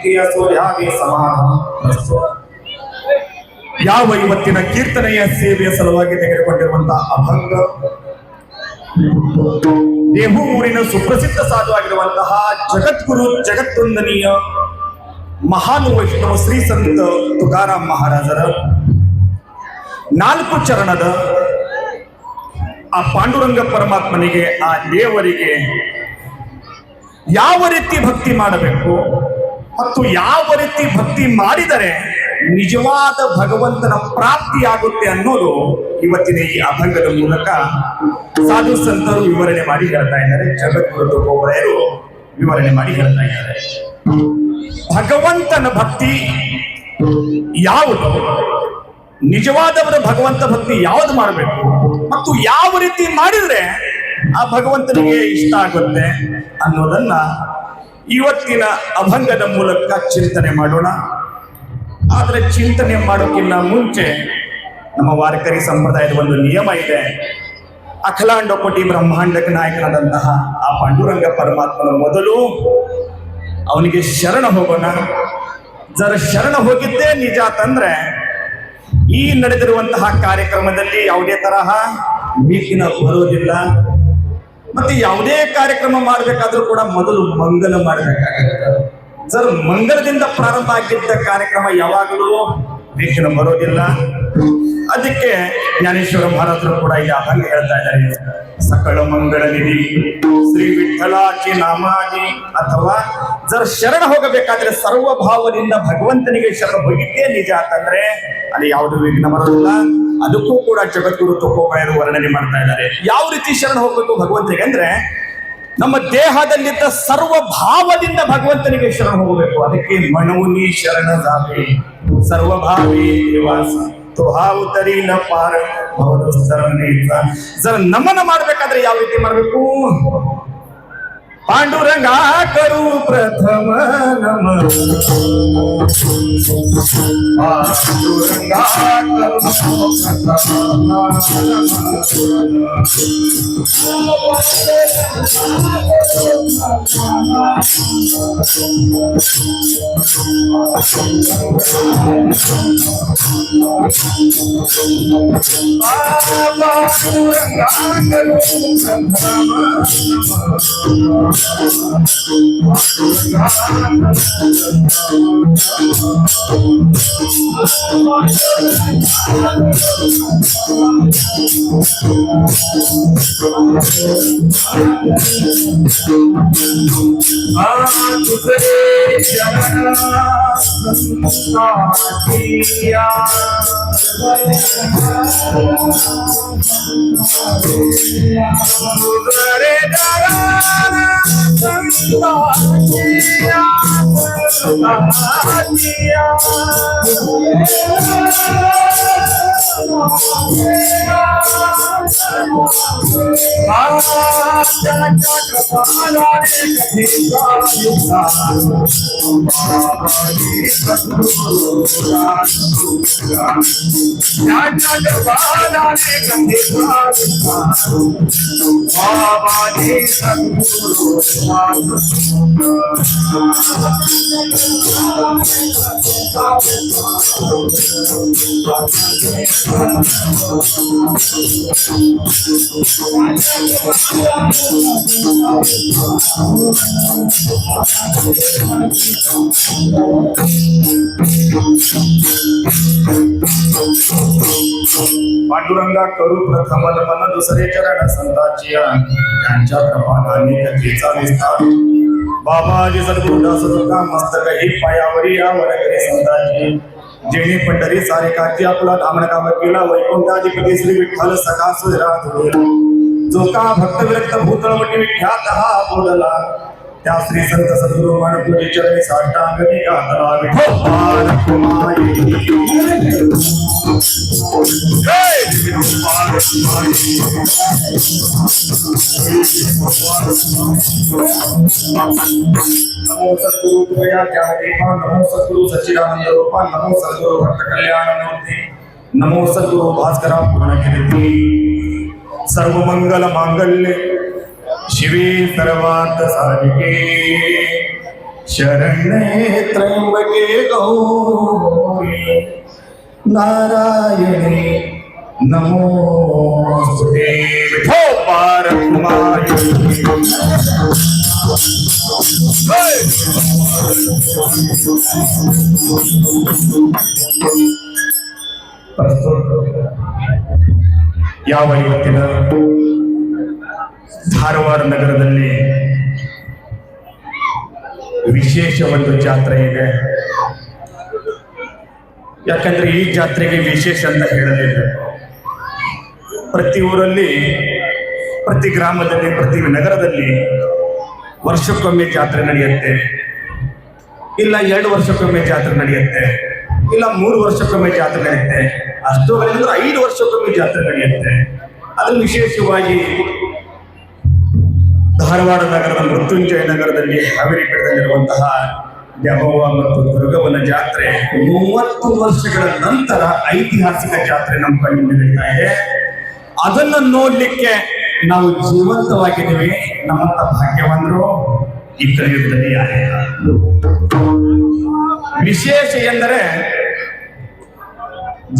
ಪ್ರೀತಿಯ ಸೂರ್ಯಾಗಿ ಸಮಾನ. ಯಾವ ಇವತ್ತಿನ ಕೀರ್ತನೆಯ ಸೇವೆಯ ಸಲುವಾಗಿ ತೆಗೆದುಕೊಂಡಿರುವಂತಹ ಅಭಂಗ ದೇಹೂರಿನ ಸುಪ್ರಸಿದ್ಧ ಸಾಧುವಾಗಿರುವಂತಹ ಜಗದ್ಗುರು ಜಗತ್ತೊಂದನೆಯ ಮಹಾನ್ ವೈಷ್ಣವ ಶ್ರೀ ಸಂತ ತುಕಾರಾಮ್ ಮಹಾರಾಜರ 4 ಚರಣದ ಆ ಪಾಂಡುರಂಗ ಪರಮಾತ್ಮನಿಗೆ, ಆ ದೇವರಿಗೆ ಯಾವ ರೀತಿ ಭಕ್ತಿ ಮಾಡಬೇಕು ಮತ್ತು ಯಾವ ರೀತಿ ಭಕ್ತಿ ಮಾಡಿದರೆ ನಿಜವಾದ ಭಗವಂತನ ಪ್ರಾಪ್ತಿಯಾಗುತ್ತೆ ಅನ್ನೋದು ಇವತ್ತಿನ ಈ ಅಭಂಗದ ಮೂಲಕ ಸಾಧು ಸಂತರು ವಿವರಣೆ ಮಾಡಿ ಹೇಳ್ತಾ ಇದ್ದಾರೆ. ಜಗದ್ಗುರು ತುಕೋಬರಾಯರು ವಿವರಣೆ ಮಾಡಿ ಹೇಳ್ತಾ ಇದ್ದಾರೆ. ಭಗವಂತನ ಭಕ್ತಿ ಯಾವುದು, ನಿಜವಾದವರ ಭಗವಂತ ಭಕ್ತಿ ಯಾವುದು ಮಾಡಬೇಕು ಮತ್ತು ಯಾವ ರೀತಿ ಮಾಡಿದ್ರೆ ಆ ಭಗವಂತನಿಗೆ ಇಷ್ಟ ಆಗುತ್ತೆ ಅನ್ನೋದನ್ನ ಇವತ್ತಿನ ಅಭಂಗದ ಮೂಲಕ ಚಿಂತನೆ ಮಾಡೋಣ. ಆದ್ರೆ ಚಿಂತನೆ ಮಾಡೋಕ್ಕಿಂತ ಮುಂಚೆ ನಮ್ಮ ವಾರಕರಿ ಸಂಪ್ರದಾಯದ ಒಂದು ನಿಯಮ ಇದೆ. ಅಖಲಾಂಡ ಕೋಟಿ ಬ್ರಹ್ಮಾಂಡಕ ನಾಯಕನಾದಂತಹ ಆ ಪಾಂಡುರಂಗ ಪರಮಾತ್ಮನ ಮೊದಲು ಅವನಿಗೆ ಶರಣ ಹೋಗೋಣ. ಜರ ಶರಣ ಹೋಗಿದ್ದೇ ನಿಜ ಅಂತಂದ್ರೆ ಈ ನಡೆದಿರುವಂತಹ ಕಾರ್ಯಕ್ರಮದಲ್ಲಿ ಯಾವುದೇ ತರಹ ವಿಘ್ನ ಬರೋದಿಲ್ಲ. ಮತ್ತೆ ಯಾವುದೇ ಕಾರ್ಯಕ್ರಮ ಮಾಡಬೇಕಾದ್ರೂ ಕೂಡ ಮೊದಲು ಮಂಗಲ ಮಾಡಬೇಕಾಗುತ್ತೆ. ಸರ್, ಮಂಗಲದಿಂದ ಪ್ರಾರಂಭ ಆಗಿದ್ದ ಕಾರ್ಯಕ್ರಮ ಯಾವಾಗಲೂ ವಿಘ್ನ ಬರೋದಿಲ್ಲ. ಅದಕ್ಕೆ ಜ್ಞಾನೇಶ್ವರ ಮಹಾರಾಜರು ಕೂಡ ಇಲ್ಲಿ ಅಭಂಗ ಹೇಳ್ತಾ ಇದ್ದಾರೆ. ಸಕಲ ಮಂಗಳ ನಿಧಿ ಶ್ರೀ ವಿಠಲಾಚಿ ನಾಮಾಜಿ, ಅಥವಾ ಜರ ಶರಣ ಹೋಗಬೇಕಾದ್ರೆ ಸರ್ವಭಾವದಿಂದ ಭಗವಂತನಿಗೆ ಶರಣ ಹೋಗಿದ್ದೇ ನಿಜ ಅಂತಂದ್ರೆ ಅಲ್ಲಿ ಯಾವುದು ವಿಘ್ನ ಬರೋದಿಲ್ಲ. ಅದಕ್ಕೂ ಕೂಡ ಜಗದ್ಗುರು ತುಕೋಬರಾಯರು ವರ್ಣನೆ ಮಾಡ್ತಾ ಇದ್ದಾರೆ. ಯಾವ ರೀತಿ ಶರಣ ಹೋಗ್ಬೇಕು ಭಗವಂತನಿಗೆ ಅಂದ್ರೆ ನಮ್ಮ ದೇಹದಲ್ಲಿದ್ದ ಸರ್ವಭಾವದಿಂದ ಭಗವಂತನಿಗೆ ಶರಣ ಹೋಗಬೇಕು. ಅದಕ್ಕೆ ಮನವುನಿ ಶರಣ ಜಾವೆ ಸರ್ವಭಾವಿ ನಿವಾಸ ತುಹಾವುತರಿ ನ ಪಾರ ಅವರು ಜರ ನಮನ ಮಾಡ್ಬೇಕಾದ್ರೆ ಯಾವ ರೀತಿ ಮಾಡ್ಬೇಕು? ಪಾಂಡುರಂಗ ಕರು ಪ್ರಥಮ ನಮ, ಪಾಂಡುರಂಗ पांडुरंगा करू प्रथम नमन दुसरे चरण संताची त्यांच्या कृपाने कथेचा विस्तार बाबाजी सद्गुरुदास तुका मस्तक ही पायावरी या वरकरी संताची जेणे पंढरी सारे काची आपला धामण काम केला वैकुंठाधिपती श्री विठ्ठल सखा सुरात जो का भक्त विरक्त भूतळवटी विख्यात हा बोलला त्या श्री संत सद्गुरु मान तुझे चरणी साष्टांगनी गातला विठोबार कुमारी जय विठोबार कुमारी नमो सद्गुरु कृपया ज्ञानदीपा नमो सद्गुरु सच्चिदानंद रूपा नमो सद्गुरु भक्त कल्याण मूर्ति नमो सद्गुरु भास्करा पूर्ण कीर्ति सर्व मंगल मांगल्य शिवे सर्वार्थ साधिके ಶರಣೆ ತ್ರ್ಯಂಬಕೆ ಗೌರಿ ನಾರಾಯಣಿ ನಮೋಸ್ತುತೇ. ವಿಠೋ ಪಾರಕುಮಾರಿ. ಯಾವ ಇವತ್ತಿನ ಧಾರವಾಡ ನಗರದಲ್ಲಿ ವಿಶೇಷ ಒಂದು ಜಾತ್ರೆ ಇದೆ. ಯಾಕಂದ್ರೆ ಈ ಜಾತ್ರೆಗೆ ವಿಶೇಷ ಅಂತ ಹೇಳಲಿಲ್ಲ. ಪ್ರತಿ ಊರಲ್ಲಿ, ಪ್ರತಿ ಗ್ರಾಮದಲ್ಲಿ, ಪ್ರತಿ ನಗರದಲ್ಲಿ ವರ್ಷಕ್ಕೊಮ್ಮೆ ಜಾತ್ರೆ ನಡೆಯುತ್ತೆ, ಇಲ್ಲ 2 ವರ್ಷಕ್ಕೊಮ್ಮೆ ಜಾತ್ರೆ ನಡೆಯುತ್ತೆ, ಇಲ್ಲ 3 ವರ್ಷಕ್ಕೊಮ್ಮೆ ಜಾತ್ರೆ ನಡೆಯುತ್ತೆ, ಅಷ್ಟು ಅಂದ್ರೆ 5 ವರ್ಷಕ್ಕೊಮ್ಮೆ ಜಾತ್ರೆ ನಡೆಯುತ್ತೆ. ಅದು ವಿಶೇಷವಾಗಿ ಧಾರವಾಡ ನಗರದ ಮೃತ್ಯುಂಜಯ ನಗರದಲ್ಲಿ ಹಾವೇರಿ ಬೆಟ್ಟದಲ್ಲಿರುವಂತಹ ದ್ಯಾಮವ್ವ ಮತ್ತು ದುರ್ಗವ್ವನ ಜಾತ್ರೆ 30 ವರ್ಷಗಳ ನಂತರ ಐತಿಹಾಸಿಕ ಜಾತ್ರೆ ನಮ್ಮ ಕಣ್ಣಿಗೆ ನಡೀತಾ ಇದೆ. ಅದನ್ನು ನೋಡ್ಲಿಕ್ಕೆ ನಾವು ಜೀವಂತವಾಗಿದ್ದೀವಿ. ನಮ್ಮಂತ ಭಾಗ್ಯವಂತರು ಈ ಕಲಿಯುಗದಲ್ಲಿ ಯಾರಿಲ್ಲ. ವಿಶೇಷ ಎಂದರೆ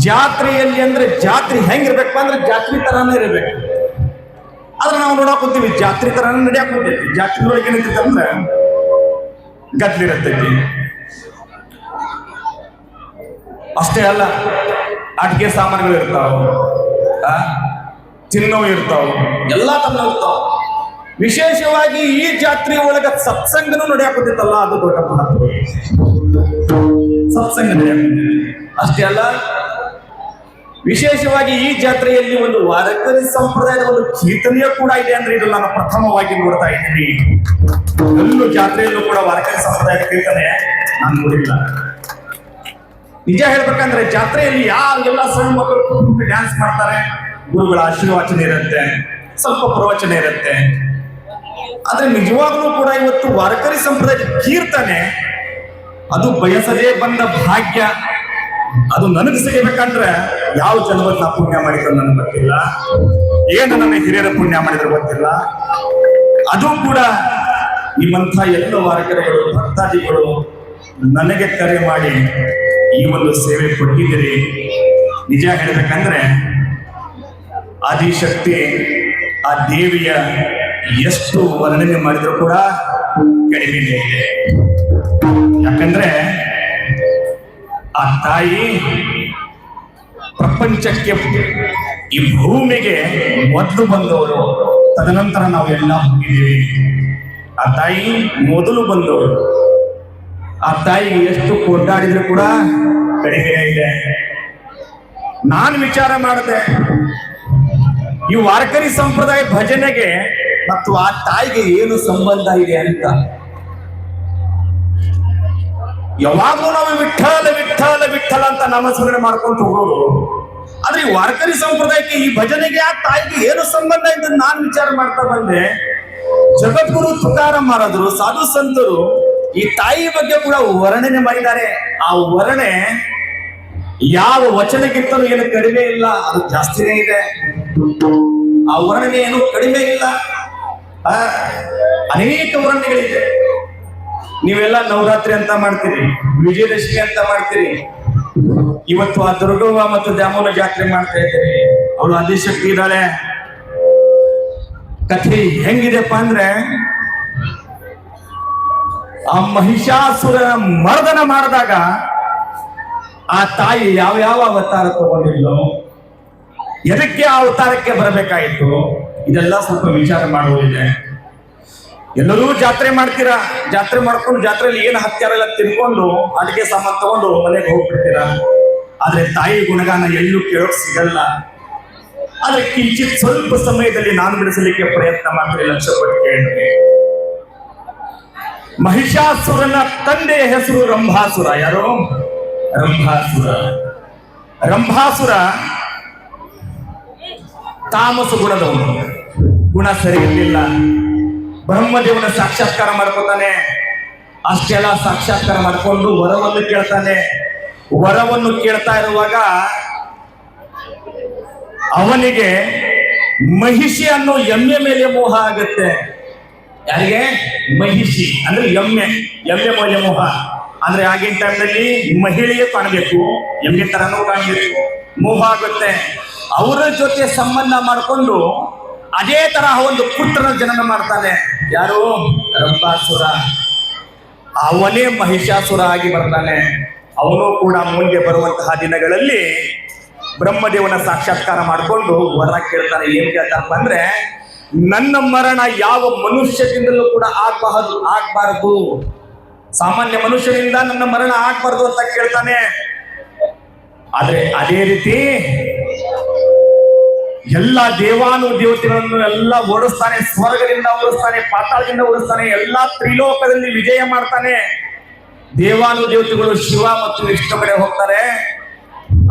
ಜಾತ್ರೆಯಲ್ಲಿ ಅಂದ್ರೆ ಜಾತ್ರೆ ಹೆಂಗಿರ್ಬೇಕು ಅಂದ್ರೆ ಜಾತ್ರೆ ತರಾನೇ ಇರಬೇಕು. ಆದ್ರೆ ನಾವು ನೋಡಕ್ ಹೋಗ್ತೀವಿ ಜಾತ್ರೆ ತರಾನೇ ನಡಿಯಾಕ್ ಹೋಗ್ತೈತಿ. ಜಾತ್ರೆ ಒಳಗೆ ಏನಂತೈತಿ ಅಂದ್ರೆ ಗದ್ಲಿರತೈತಿ. ಅಷ್ಟೇ ಅಲ್ಲ, ಅಡ್ಗೆ ಸಾಮಾನುಗಳು ಇರ್ತಾವ, ತಿನ್ನೋವು ಇರ್ತಾವ, ಎಲ್ಲಾ ತನ್ನ ಇರ್ತಾವ. ವಿಶೇಷವಾಗಿ ಈ ಜಾತ್ರೆ ಒಳಗ ಸತ್ಸಂಗನೂ ನಡೆಯಾಕೋತಿತ್ತಲ್ಲ, ಅದು ದೊಡ್ಡ ಮಹತ್ವ. ಸತ್ಸಂಗ ನಡೆಯಾಕೋತಿ. ಅಷ್ಟೇ ಅಲ್ಲ, ವಿಶೇಷವಾಗಿ ಈ ಜಾತ್ರೆಯಲ್ಲಿ ಒಂದು ವಾರಕರಿ ಸಂಪ್ರದಾಯದ ಒಂದು ಕೀರ್ತನೆಯೂ ಕೂಡ ಇದೆ. ಅಂದ್ರೆ ಇದು ನಾನು ಪ್ರಥಮವಾಗಿ ನೋಡ್ತಾ ಇದ್ದೀನಿ. ಎಲ್ಲೂ ಜಾತ್ರೆಯಲ್ಲೂ ಕೂಡ ವಾರಕರಿ ಸಂಪ್ರದಾಯದ ಕೀರ್ತನೆ ನಾನು ನೋಡಿಲ್ಲ. ನಿಜ ಹೇಳ್ಬೇಕಂದ್ರೆ ಜಾತ್ರೆಯಲ್ಲಿ ಯಾರೆಲ್ಲ ಸಣ್ಣ ಮಕ್ಕಳು ಡ್ಯಾನ್ಸ್ ಮಾಡ್ತಾರೆ, ಗುರುಗಳ ಆಶೀರ್ವಚನ ಇರುತ್ತೆ, ಸ್ವಲ್ಪ ಪ್ರವಚನ ಇರುತ್ತೆ. ಆದ್ರೆ ನಿಜವಾಗ್ಲೂ ಕೂಡ ಇವತ್ತು ವಾರಕರಿ ಸಂಪ್ರದಾಯದ ಕೀರ್ತನೆ ಅದು ಬಯಸದೇ ಬಂದ ಭಾಗ್ಯ. ಅದು ನನಗೆ ಸಿಗಬೇಕಂದ್ರೆ ಯಾವ ಜನ್ಮದ ನಾ ಪುಣ್ಯ ಮಾಡಿದ್ರು ನನಗೆ ಗೊತ್ತಿಲ್ಲ, ಏನು ನನ್ನ ಹಿರಿಯರ ಪುಣ್ಯ ಮಾಡಿದ್ರು ಗೊತ್ತಿಲ್ಲ. ಅದು ಕೂಡ ನಿಮ್ಮಂಥ ಎಲ್ಲ ವಾರಕರಿಗಳು, ಭಕ್ತಾದಿಗಳು ನನಗೆ ಕರೆ ಮಾಡಿ ಈ ಒಂದು ಸೇವೆ ಕೊಟ್ಟಿದ್ದೀರಿ. ನಿಜ ಹೇಳ್ಬೇಕಂದ್ರೆ ಆದಿಶಕ್ತಿ ಆ ದೇವಿಯ ಎಷ್ಟು ವರ್ಣನೆ ಮಾಡಿದ್ರು ಕೂಡ ಕಡಿಮೆನೇ ಇದೆ. ಯಾಕಂದ್ರೆ ಆ ತಾಯಿ ಪ್ರಪಂಚಕ್ಕೆ, ಈ ಭೂಮಿಗೆ ಮೊದಲು ಬಂದವರು, ತದನಂತರ ನಾವು ಎಲ್ಲ ಹೋಗಿದ್ದೀವಿ. ಆ ತಾಯಿ ಮೊದಲು ಬಂದವರು. ಆ ತಾಯಿಗೆ ಎಷ್ಟು ಕೊಂಡಾಡಿದ್ರು ಕೂಡ ಕಡಿಮೆ ಇದೆ. ನಾನು ವಿಚಾರ ಮಾಡಿದೆ, ಈ ವಾರಕರಿ ಸಂಪ್ರದಾಯ ಭಜನೆಗೆ ಮತ್ತು ಆ ತಾಯಿಗೆ ಏನು ಸಂಬಂಧ ಇದೆ ಅಂತ. ಯಾವಾಗಲೂ ನಾವು ವಿಠ್ಠಲ ವಿಠ್ಠಲ ವಿಠ್ಠಲ ಅಂತ ನಾಮಸ್ಮರಣೆ ಮಾಡ್ಕೊಂಡು ಹೋಗೋರು. ಆದ್ರೆ ಈ ವಾರಕರಿ ಸಂಪ್ರದಾಯಕ್ಕೆ, ಈ ಭಜನೆಗೆ, ಆ ತಾಯಿಗೆ ಏನು ಸಂಬಂಧ ಇದೆ ನಾನು ವಿಚಾರ ಮಾಡ್ತಾ ಬಂದೆ. ಜಗದ್ಗುರು ತುಕಾರಾಮ್ ಮಹಾರಾಜರು, ಸಾಧು ಸಂತರು ಈ ತಾಯಿ ಬಗ್ಗೆ ಕೂಡ ವರ್ಣನೆ ಮಾಡಿದ್ದಾರೆ. ಆ ವರ್ಣನೆ ಯಾವ ವಚನಕ್ಕಿಂತಲೂ ಏನು ಕಡಿಮೆ ಇಲ್ಲ, ಅದು ಜಾಸ್ತಿನೇ ಇದೆ. ಆ ವರ್ಣನೆ ಏನು ಕಡಿಮೆ ಇಲ್ಲ, ಅನೇಕ ವರ್ಣನೆಗಳಿದೆ. ನೀವೆಲ್ಲ ನವರಾತ್ರಿ ಅಂತ ಮಾಡ್ತೀರಿ, ವಿಜಯದಶಮಿ ಅಂತ ಮಾಡ್ತೀರಿ. ಇವತ್ತು ಆ ದುರ್ಗವ್ವ ಮತ್ತು ದ್ಯಾಮವ್ವನ ಜಾತ್ರೆ ಮಾಡ್ತಾ ಇದ್ದೀರಿ. ಅವಳು ಆದಿಶಕ್ತಿ ಇದ್ದಾಳೆ. ಕಥೆ ಹೆಂಗಿದೆಪ್ಪ ಅಂದ್ರೆ, ಆ ಮಹಿಷಾಸುರ ಮರ್ದನ ಮಾಡಿದಾಗ ಆ ತಾಯಿ ಯಾವ ಅವತಾರ ತಗೊಂಡಿದ್ಲು, ಎದಕ್ಕೆ ಆ ಅವತಾರಕ್ಕೆ ಬರಬೇಕಾಯಿತು, ಇದೆಲ್ಲ ಸ್ವಲ್ಪ ವಿಚಾರ ಮಾಡುವುದಿದೆ. ಎಲ್ಲರೂ ಜಾತ್ರೆ ಮಾಡ್ತೀರಾ, ಜಾತ್ರೆ ಮಾಡ್ಕೊಂಡು ಜಾತ್ರೆಯಲ್ಲಿ ಏನು ಹತ್ಯಾರ ಎಲ್ಲ ತಿನ್ಕೊಂಡು ಅಡಿಗೆ ಸಾಮಾನು ತಗೊಂಡು ಮನೆಗೆ ಹೋಗ್ಬಿಡ್ತೀರಾ. ಆದ್ರೆ ತಾಯಿ ಗುಣಗಾನ ಎಲ್ಲೂ ಕೇಳೋಕ್ ಸಿಗಲ್ಲ. ಆದ್ರೆ ಕಿಂಚಿತ್ ಸ್ವಲ್ಪ ಸಮಯದಲ್ಲಿ ನಾನು ಬಿಡಿಸಲಿಕ್ಕೆ ಪ್ರಯತ್ನ ಮಾಡ್ತೀನಿ, ಲಕ್ಷ್ಯ ಪಟ್ಟು ಕೇಳಿದ್ರೆ. ಮಹಿಷಾಸುರನ ತಂದೆಯ ಹೆಸರು ರಂಭಾಸುರ. ಯಾರು? ರಂಭಾಸುರ. ರಂಭಾಸುರ ತಾಮಸ ಗುಣದವನು, ಗುಣ ಸರಿ ಇರಲಿಲ್ಲ. ಬ್ರಹ್ಮದೇವನ ಸಾಕ್ಷಾತ್ಕಾರ ಮಾಡ್ಕೊತಾನೆ. ಅಷ್ಟೆಲ್ಲ ಸಾಕ್ಷಾತ್ಕಾರ ಮಾಡ್ಕೊಂಡು ವರವನ್ನು ಕೇಳ್ತಾನೆ. ವರವನ್ನು ಕೇಳ್ತಾ ಇರುವಾಗ ಅವನಿಗೆ ಮಹಿಷಿ ಅನ್ನೋ ಎಮ್ಮೆ ಮೇಲೆ ಮೋಹ ಆಗುತ್ತೆ. ಯಾರಿಗೆ? ಮಹಿಷಿ ಅಂದ್ರೆ ಎಮ್ಮೆ. ಎಮ್ಮೆ ಮೌಲ್ಯ ಮೋಹ ಅಂದ್ರೆ ಆಗಿನ ಟೈಮ್ನಲ್ಲಿ ಮಹಿಳೆಯೇ ಕಾಣಬೇಕು, ಎಮ್ಮೆ ತರನೂ ಕಾಣಬೇಕು, ಮೋಹ ಆಗುತ್ತೆ. ಅವರ ಜೊತೆ ಸಂಬಂಧ ಮಾಡಿಕೊಂಡು ಅದೇ ತರಹ ಒಂದು ಪುತ್ರನ ಜನನ ಮಾಡ್ತಾನೆ. ಯಾರು? ರಂಭಾಸುರ. ಅವನೇ ಮಹಿಷಾಸುರ ಆಗಿ ಬರ್ತಾನೆ. ಅವನು ಕೂಡ ಮುಂದೆ ಬರುವಂತಹ ದಿನಗಳಲ್ಲಿ ಬ್ರಹ್ಮದೇವನ ಸಾಕ್ಷಾತ್ಕಾರ ಮಾಡಿಕೊಂಡು ವರ ಕೇಳ್ತಾನೆ. ಏನ್ ಕೇಳ್ತಾನಪ್ಪ ಅಂದ್ರೆ, ನನ್ನ ಮರಣ ಯಾವ ಮನುಷ್ಯದಿಂದಲೂ ಕೂಡ ಆಗ್ಬಾರದು, ಸಾಮಾನ್ಯ ಮನುಷ್ಯನಿಂದ ನನ್ನ ಮರಣ ಆಗ್ಬಾರ್ದು ಅಂತ ಕೇಳ್ತಾನೆ. ಆದ್ರೆ ಅದೇ ರೀತಿ ಎಲ್ಲ ದೇವಾನುದೇವತೆಗಳನ್ನು ಎಲ್ಲ ಓಡಿಸ್ತಾನೆ. ಸ್ವರ್ಗದಿಂದ ಓಡಿಸ್ತಾನೆ, ಪಾತಾಳದಿಂದ ಓಡಿಸ್ತಾನೆ, ಎಲ್ಲಾ ತ್ರಿಲೋಕದಲ್ಲಿ ವಿಜಯ ಮಾಡ್ತಾನೆ. ದೇವಾನುದೇವತೆಗಳು ಶಿವ ಮತ್ತು ವಿಷ್ಣು ಕಡೆ ಹೋಗ್ತಾರೆ.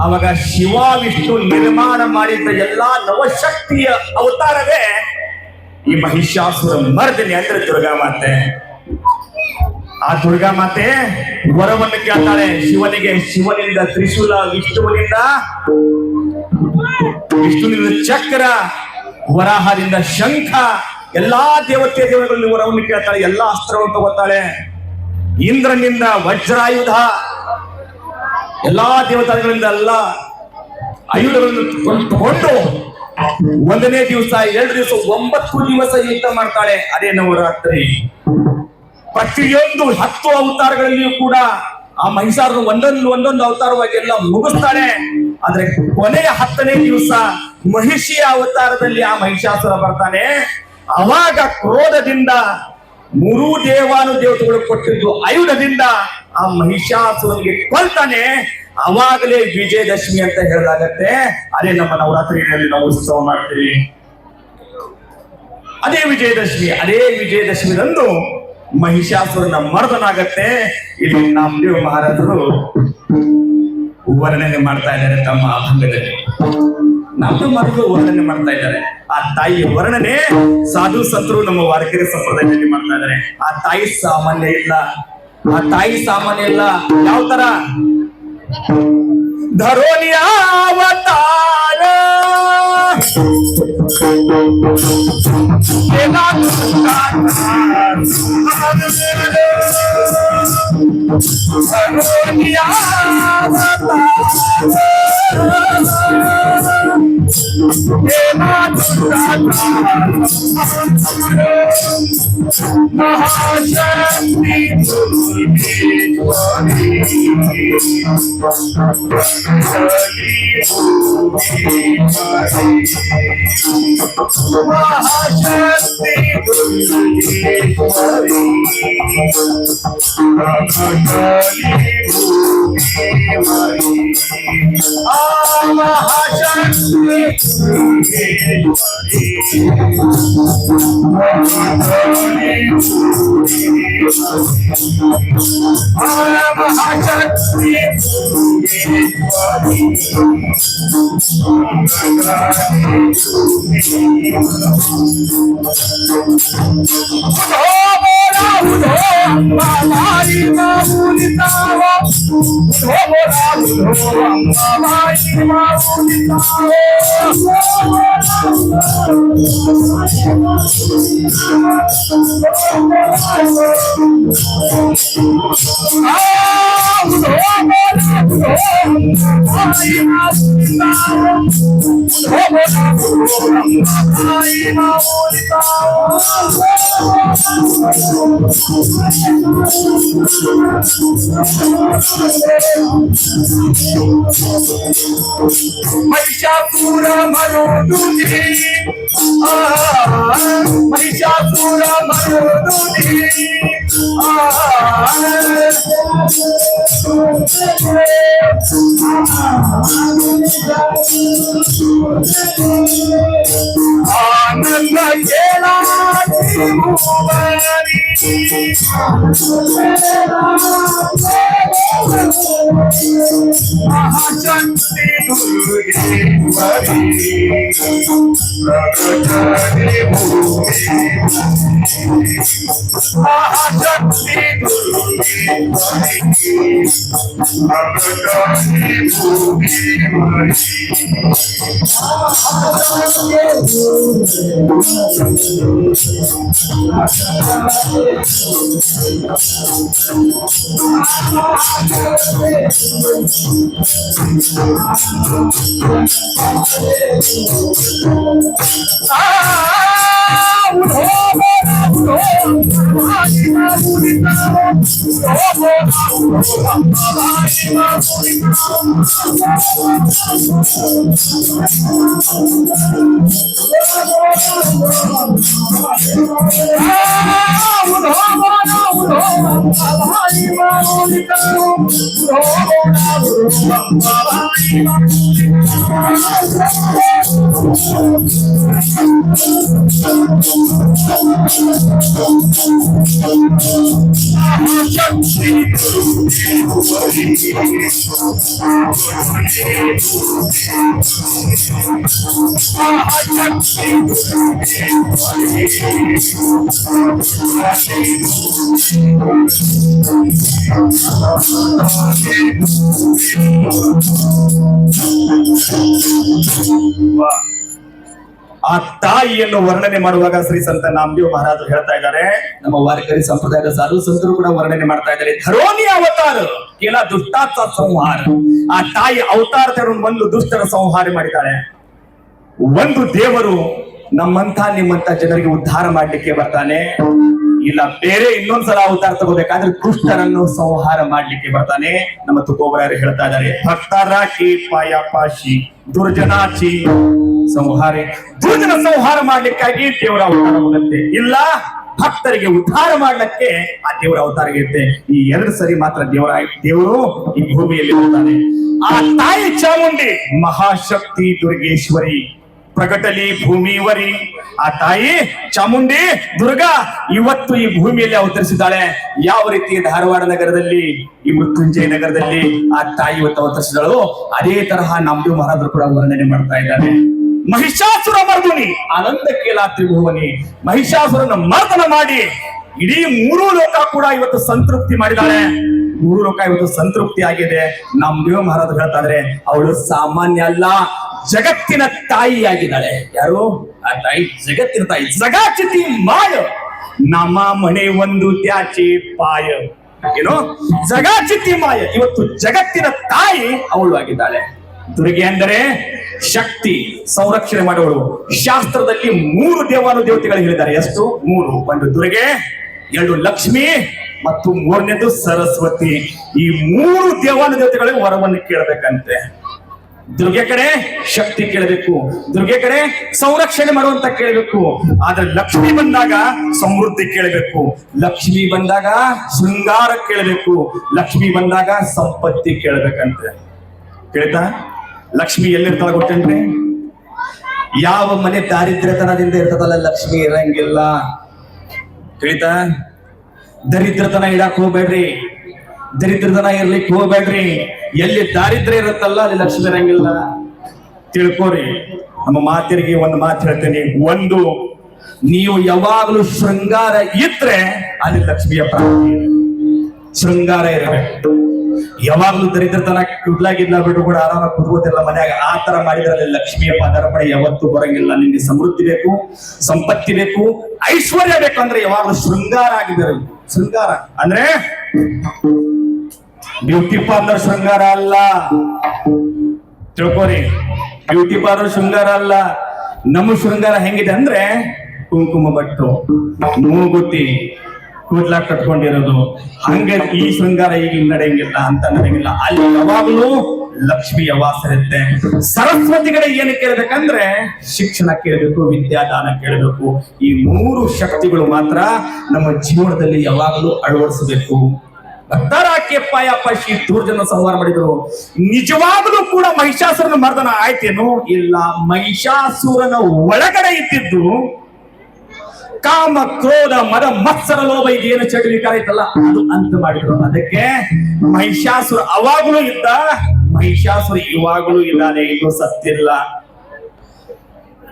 ಅವಾಗ ಶಿವ ವಿಷ್ಣು ನಿರ್ಮಾಣ ಮಾಡಿದ್ದ ಎಲ್ಲಾ ನವಶಕ್ತಿಯ ಅವತಾರವೇ ಈ ಮಹಿಷಾಸುರ ಮರ್ದಿನಿ ಅಂದ್ರೆ ದುರ್ಗಾ ಮಾತೆ. ಆ ದುರ್ಗಾ ಮಾತೆ ವರವನ್ನು ಕೇಳ್ತಾಳೆ ಶಿವನಿಗೆ. ಶಿವನಿಂದ ತ್ರಿಶೂಲ, ವಿಷ್ಣುವಿನಿಂದ ಚಕ್ರ, ವರಾಹದಿಂದ ಶಂಖ, ಎಲ್ಲಾ ದೇವತೆಗಳಲ್ಲಿ ವರವನ್ನು ಕೇಳ್ತಾಳೆ. ಎಲ್ಲಾ ಅಸ್ತ್ರವನ್ನು ತಗೋತಾಳೆ. ಇಂದ್ರನಿಂದ ವಜ್ರಾಯುಧ, ಎಲ್ಲಾ ದೇವತೆಗಳಿಂದ ಎಲ್ಲ ಆಯುಧಗಳನ್ನು ತಗೊಂಡು 1ನೇ ದಿವಸ, 2 ದಿವಸ, 9 ದಿವಸ ಯುದ್ಧ ಮಾಡ್ತಾಳೆ. ಅದೇ ನವರಾತ್ರಿ. ಪ್ರತಿಯೊಂದು 10 ಅವತಾರಗಳಲ್ಲಿಯೂ ಕೂಡ ಆ ಮಹಿಷಾಸುರ ಒಂದೊಂದು ಅವತಾರವಾಗಿ ಎಲ್ಲ ಮುಗಿಸ್ತಾಳೆ. ಆದ್ರೆ ಕೊನೆಯ 10ನೇ ದಿವಸ ಮಹಿಷಿಯ ಅವತಾರದಲ್ಲಿ ಆ ಮಹಿಷಾಸುರ ಬರ್ತಾನೆ. ಅವಾಗ ಕ್ರೋಧದಿಂದ 3 ದೇವಾನುದೇವತೆಗಳು ಕೊಟ್ಟಿದ್ದು ಆಯುಧದಿಂದ ಆ ಮಹಿಷಾಸುರನಿಗೆ ಕೊಲ್ತಾನೆ. ಅವಾಗಲೇ ವಿಜಯದಶಮಿ ಅಂತ ಹೇಳಲಾಗತ್ತೆ. ಅದೇ ನಮ್ಮ ನವರಾತ್ರಿಯಲ್ಲಿ ನಾವು ಉತ್ಸವ ಮಾಡ್ತೀವಿ. ಅದೇ ವಿಜಯದಶಮಿದಂದು ಮಹಿಷಾಸುರನ ಮರ್ದನಾಗತ್ತೆ. ಇಲ್ಲಿ ನಾಮದೇವ ಮಹಾರಾಜರು ವರ್ಣನೆ ಮಾಡ್ತಾ ಇದ್ದಾರೆ ತಮ್ಮ ಅಭಂಗದಲ್ಲಿ. ನಾಮದೇವ ಮಹಾರಾಜರು ವರ್ಣನೆ ಮಾಡ್ತಾ ಇದ್ದಾರೆ. ಆ ತಾಯಿಯ ವರ್ಣನೆ ಸಾಧು ಸಂತರು ನಮ್ಮ ವಾರಕರಿ ಸಂಪ್ರದಾಯದಲ್ಲಿ ಮಾಡ್ತಾ ಇದ್ದಾರೆ. ಆ ತಾಯಿ ಸಾಮಾನ್ಯ ಇಲ್ಲ. ಯಾವ ತರ? ಧರೋನಿಯ ಅವತಾರ ಮಹಿಷಾಸುರ ಮರುದುನಿ ಮಹಿಷಾಸುರ ಮರುದುನಿ ಆನಂದ ಕೇಳಾರಿ ಮಹಾಶಕ್ತಿ ಆ ತಾಯಿಯನ್ನು ವರ್ಣನೆ ಮಾಡುವಾಗ ಶ್ರೀ ಸಂತ ನಾಮದೇವ್ ಮಹಾರಾಜರು ಹೇಳ್ತಾ ಇದ್ದಾರೆ, ನಮ್ಮ ವಾರಕರಿ ಸಂಪ್ರದಾಯದ ಸಾಧು ಸಂತರು ಕೂಡ ವರ್ಣನೆ ಮಾಡ್ತಾ ಇದ್ದಾರೆ. ಧರೋನಿ ಅವತಾರ ಕೆಲ ದುಷ್ಟಾತ್ಮ ಸಂಹಾರ. ಆ ತಾಯಿ ಅವತಾರ ಒಂದು ದುಷ್ಟರ ಸಂಹಾರ ಮಾಡಿದ್ದಾಳೆ. ಒಂದು ದೇವರು ನಮ್ಮಂತ ನಿಮ್ಮಂತ ಜನರಿಗೆ ಉದ್ಧಾರ ಮಾಡ್ಲಿಕ್ಕೆ ಬರ್ತಾನೆ, ಇಲ್ಲ ಬೇರೆ ಇನ್ನೊಂದ್ಸಲ ಅವತಾರ ತಗೋಬೇಕಾದ್ರೆ ದುಷ್ಟರನ್ನು ಸಂಹಾರ ಮಾಡ್ಲಿಕ್ಕೆ ಬರ್ತಾನೆ. ನಮ್ಮ ತುಕೋಬರಾಯರು ಹೇಳ್ತಾ ಇದ್ದಾರೆ, ಭಕ್ತರಾಕಿ ಪಾಯಪಾಶಿ ದುರ್ಜನಾಚಿ ಸಂಹಾರ. ದುರ್ಜನ ಸಂಹಾರ ಮಾಡ್ಲಿಕ್ಕಾಗಿ ದೇವರ ಅವತಾರ ಹೋಗುತ್ತೆ, ಇಲ್ಲ ಭಕ್ತರಿಗೆ ಉದ್ಧಾರ ಮಾಡ್ಲಿಕ್ಕೆ ಆ ದೇವರ ಅವತಾರ ಇರುತ್ತೆ. ಈ ಎರಡು ಸರಿ ಮಾತ್ರ ದೇವರು ಈ ಭೂಮಿಯಲ್ಲಿ ಬರ್ತಾನೆ. ಆ ತಾಯಿ ಚಾಮುಂಡಿ ಮಹಾಶಕ್ತಿ ದುರ್ಗೇಶ್ವರಿ ಪ್ರಗಟಲಿ ಭೂಮಿವರಿ. ಆ ತಾಯಿ ಚಾಮುಂಡಿ ದುರ್ಗಾ ಇವತ್ತು ಈ ಭೂಮಿಯಲ್ಲಿ ಅವತರಿಸಿದ್ದಾಳೆ. ಯಾವ ರೀತಿ ಧಾರವಾಡ ನಗರದಲ್ಲಿ ಈ ಮೃತ್ಯುಂಜಯ ನಗರದಲ್ಲಿ ಆ ತಾಯಿ ಇವತ್ತು ಅವತರಿಸಿದಳು, ಅದೇ ತರಹ ನಾಮದೇವ್ ಮಹಾರಾಜರು ಕೂಡ ವರ್ಣನೆ ಮಾಡ್ತಾ ಇದ್ದಾರೆ. ಮಹಿಷಾಸುರ ಮರ್ದುನಿ ಆನಂದ ಕೇಲ ತ್ರಿಭುವನಿ. ಮಹಿಷಾಸುರನ ಮರ್ದನ ಮಾಡಿ ಇಡೀ ಮೂರು ಲೋಕ ಕೂಡ ಇವತ್ತು ಸಂತೃಪ್ತಿ ಮಾಡಿದ್ದಾಳೆ. ಮೂರು ಲೋಕ ಇವತ್ತು ಸಂತೃಪ್ತಿ ಆಗಿದೆ. ನಾಮದೇವ್ ಮಹಾರಾಜರು ಹೇಳ್ತಾ ಇದ್ರೆ ಅವಳು ಸಾಮಾನ್ಯ ಅಲ್ಲ, ಜಗತ್ತಿನ ತಾಯಿಯಾಗಿದ್ದಾಳೆ. ಯಾರು? ಆ ತಾಯಿ ಜಗತ್ತಿನ ತಾಯಿ. ಜಗಾಚಿತಿ ಮಾಯ ನಮ್ಮ ಮನೆ ಒಂದು ತ್ಯಾಚಿ ಪಾಯ. ಏನು? ಜಗಾಚಿತಿ ಮಾಯ. ಇವತ್ತು ಜಗತ್ತಿನ ತಾಯಿ ಅವಳು ಆಗಿದ್ದಾಳೆ. ದುರ್ಗೆ ಅಂದರೆ ಶಕ್ತಿ, ಸಂರಕ್ಷಣೆ ಮಾಡುವಳು. ಶಾಸ್ತ್ರದಲ್ಲಿ 3 ದೇವತೆಗಳು ಹೇಳಿದ್ದಾರೆ. ಎಷ್ಟು? 3. ಒಂದು ದುರ್ಗೆ, 2 ಲಕ್ಷ್ಮಿ ಮತ್ತು 3ನೇದು ಸರಸ್ವತಿ. ಈ 3 ದೇವತೆಗಳಿಗೆ ವರವನ್ನು ಕೇಳಬೇಕಂತೆ. ದುರ್ಗೆ ಕಡೆ ಶಕ್ತಿ ಕೇಳಬೇಕು, ದುರ್ಗೆ ಕಡೆ ಸಂರಕ್ಷಣೆ ಮಾಡುವಂತ ಕೇಳಬೇಕು. ಆದ್ರೆ ಲಕ್ಷ್ಮಿ ಬಂದಾಗ ಸಮೃದ್ಧಿ ಕೇಳಬೇಕು, ಲಕ್ಷ್ಮಿ ಬಂದಾಗ ಶೃಂಗಾರ ಕೇಳಬೇಕು, ಲಕ್ಷ್ಮಿ ಬಂದಾಗ ಸಂಪತ್ತಿ ಕೇಳಬೇಕಂತೆ. ಕೇಳ್ತಾ? ಲಕ್ಷ್ಮಿ ಎಲ್ಲಿರ್ತಾಳ ಗೊತ್ತೇನ್ರಿ? ಯಾವ ಮನೆ ದಾರಿದ್ರ್ಯತನದಿಂದ ಇರ್ತದಲ್ಲ ಲಕ್ಷ್ಮಿ ಇರಂಗಿಲ್ಲ. ತಿಳಿತಾ? ದರಿದ್ರತನ ಇಡಕ್ ಹೋಗ್ಬೇಡ್ರಿ, ದರಿದ್ರತನ ಇರ್ಲಿಕ್ಕೆ ಹೋಗ್ಬೇಡ್ರಿ. ಎಲ್ಲಿ ದಾರಿದ್ರ್ಯ ಇರುತ್ತಲ್ಲ ಅಲ್ಲಿ ಲಕ್ಷ್ಮಿ ಇರಂಗಿಲ್ಲ. ತಿಳ್ಕೋರಿ. ನಮ್ಮ ಮಾತಿರಿಗೆ ಒಂದು ಮಾತು ಹೇಳ್ತೇನೆ. ಒಂದು, ನೀವು ಯಾವಾಗಲೂ ಶೃಂಗಾರ ಇದ್ರೆ ಅಲ್ಲಿ ಲಕ್ಷ್ಮಿಯ ಪ್ರಾಪ್ತಿ. ಶೃಂಗಾರ ಇರಬೇಕು. ಯಾವಾಗ್ಲೂ ದರಿದ್ರತನ ಕುಡ್ಲಾಗಿಲ್ಲ ಬಿಟ್ಟು ಕೂಡ ಆರಾಮಾಗಿ ಕುದ್ಕೋತಿಲ್ಲ ಮನ್ಯಾಗ. ಆ ತರ ಮಾಡಿದ್ರೆ ಲಕ್ಷ್ಮಿಯ ಪದಾರ್ಪಣೆ ಯಾವತ್ತೂ ಬರಂಗಿಲ್ಲ. ನಿನ್ಗೆ ಸಮೃದ್ಧಿ ಬೇಕು, ಸಂಪತ್ತಿ ಬೇಕು, ಐಶ್ವರ್ಯ ಬೇಕು ಅಂದ್ರೆ ಯಾವಾಗಲೂ ಶೃಂಗಾರ ಆಗಿದ್ದಾರೆ. ಶೃಂಗಾರ ಅಂದ್ರೆ ಬ್ಯೂಟಿ ಪಾರ್ಲರ್ ಶೃಂಗಾರ ಅಲ್ಲ. ತಿಳ್ಕೋರಿ, ಬ್ಯೂಟಿ ಪಾರ್ಲರ್ ಶೃಂಗಾರ ಅಲ್ಲ. ನಮ್ಮ ಶೃಂಗಾರ ಹೆಂಗಿದೆ ಅಂದ್ರೆ ಕುಂಕುಮ ಬಟ್ಟು, ಮೂಗುತಿ, ಕೂದ್ಲ ಕಟ್ಕೊಂಡಿರೋದು. ಹಂಗೆ ಈ ಶೃಂಗಾರ ಈಗ ನಡೆಯಂಗಿಲ್ಲ ಅಂತ ನಡೆಯಂಗಿಲ್ಲ. ಅಲ್ಲಿ ಯಾವಾಗಲೂ ಲಕ್ಷ್ಮಿಯ ವಾಸರಿರುತ್ತೆ. ಸರಸ್ವತಿಗಳೇ ಏನು ಕೇಳಬೇಕಂದ್ರೆ ಶಿಕ್ಷಣ ಕೇಳಬೇಕು, ವಿದ್ಯಾದಾನ ಕೇಳಬೇಕು. ಈ 3 ಶಕ್ತಿಗಳು ಮಾತ್ರ ನಮ್ಮ ಜೀವನದಲ್ಲಿ ಯಾವಾಗಲೂ ಅಳವಡಿಸಬೇಕು. ಭಕ್ತರಾಕೆ ಪಾಯಪಾಶಿ ದುರ್ಜನ ಸಂಹಾರ ಮಾಡಿದ್ರು. ನಿಜವಾಗಲೂ ಕೂಡ ಮಹಿಷಾಸುರನ ಮರ್ದನ ಆಯ್ತೇನು? ಇಲ್ಲ. ಮಹಿಷಾಸುರನ ಒಳಗಡೆ ಇದ್ದಿದ್ದು ಕಾಮ, ಕ್ರೋಧ, ಮದ, ಮತ್ಸರ, ಲೋಭ ಇದೇನು ಚಟುವಿಕಾರ ಐತಲ್ಲ ಅದು ಅಂತ ಮಾಡಿದ್ರು. ಅದಕ್ಕೆ ಮಹಿಷಾಸುರ ಅವಾಗಲೂ ಇದ್ದ, ಮಹಿಷಾಸುರ ಇವಾಗಲೂ ಇದ್ದಾನೆ, ಇದು ಸತ್ತಿಲ್ಲ.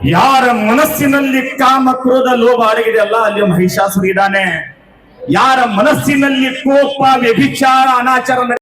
ಯಾರ ಮನಸ್ಸಿನಲ್ಲಿ ಕಾಮ ಕ್ರೋಧ ಲೋಭ ಅಡಗಿದೆಯಲ್ಲ ಅಲ್ಲಿ ಮಹಿಷಾಸುರ ಇದ್ದಾನೆ. ಯಾರ ಮನಸ್ಸಿನಲ್ಲಿ ಕೋಪ ವ್ಯಭಿಚಾರ ಅನಾಚಾರ